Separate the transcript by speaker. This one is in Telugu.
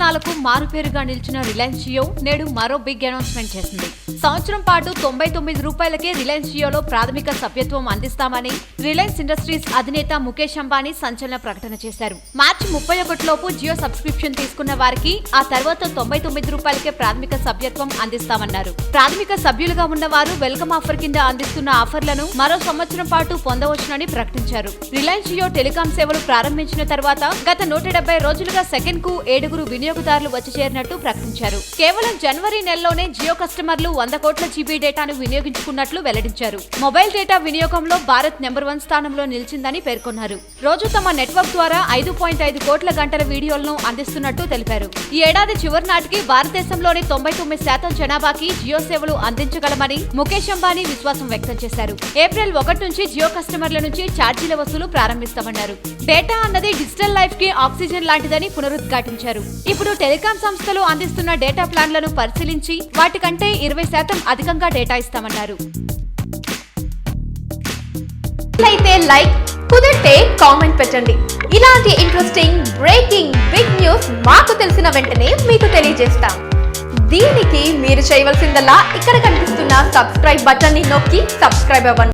Speaker 1: ప్రయాణాలకు మారుపేరుగా నిలిచిన రిలయన్స్ జియో నేడు మరో బిగ్ అనౌన్స్మెంట్ చేసింది. సంవత్సరం పాటు 99 రూపాయలకే రిలయన్స్ జియోలో ప్రాథమిక సభ్యత్వం అందిస్తామని రిలయన్స్ ఇండస్ట్రీస్ అధినేత ముఖేష్ అంబానీ సంచలన ప్రకటన చేశారు. మార్చి 31 లోపు జియో సబ్స్క్రిప్షన్ తీసుకున్న వారికి ఆ తర్వాత 99 రూపాయలకే ప్రాథమిక సభ్యత్వం అందిస్తామన్నారు. ప్రాథమిక సభ్యులుగా ఉన్నవారు వెల్కమ్ ఆఫర్ కింద అందిస్తున్న ఆఫర్లను మరో సంవత్సరం పాటు పొందవచ్చునని ప్రకటించారు. రిలయన్స్ జియో టెలికాం సేవలు ప్రారంభించిన తర్వాత గత 170 రోజులుగా సెకండ్ కు 7 వినియోగదారులు వచ్చి చేరినట్టు ప్రకటించారు. కేవలం జనవరి నెలలోనే జియో కస్టమర్లు 100 కోట్ల జీబీ డేటాను వినియోగించుకున్నట్లు వెల్లడించారు. మొబైల్ డేటా వినియోగంలో భారత్ నెంబర్ 1 స్థానంలో నిలిచిందని పేర్కొన్నారు. రోజు తమ నెట్వర్క్ ద్వారా 5.5 కోట్ల గంటల వీడియోలను అందిస్తున్నట్టు తెలిపారు. ఈ ఏడాది చివరి నాటికి భారతదేశంలోని 99% జనాభాకి జియో సేవలు అందించగలమని ముఖేష్ అంబానీ విశ్వాసం వ్యక్తం చేశారు. ఏప్రిల్ 1 నుంచి జియో కస్టమర్ల నుంచి ఛార్జీల వసూలు ప్రారంభిస్తామన్నారు. డేటా అన్నది డిజిటల్ లైఫ్ కి ఆక్సిజన్ లాంటిదని పునరుద్ఘాటించారు. ఇప్పుడు టెలికాం సంస్థలు అందిస్తున్న డేటా ప్లాన్లను పరిశీలించి వాటికంటే 20% అధికంగా డేటా ఇస్తామన్నారు.
Speaker 2: అయితే లైక్ కుదిరితే కామెంట్ పెట్టండి. ఇలాంటి ఇంట్రెస్టింగ్ బ్రేకింగ్ బిగ్ న్యూస్ మాకు తెలిసిన వెంటనే మీకు తెలియజేస్తాం. దీనికి మీరు చేయవలసిందల్లా ఇక్కడ కనిపిస్తున్న సబ్స్క్రైబ్ బటన్ ని నొక్కి సబ్స్క్రైబ్ అవ్వండి.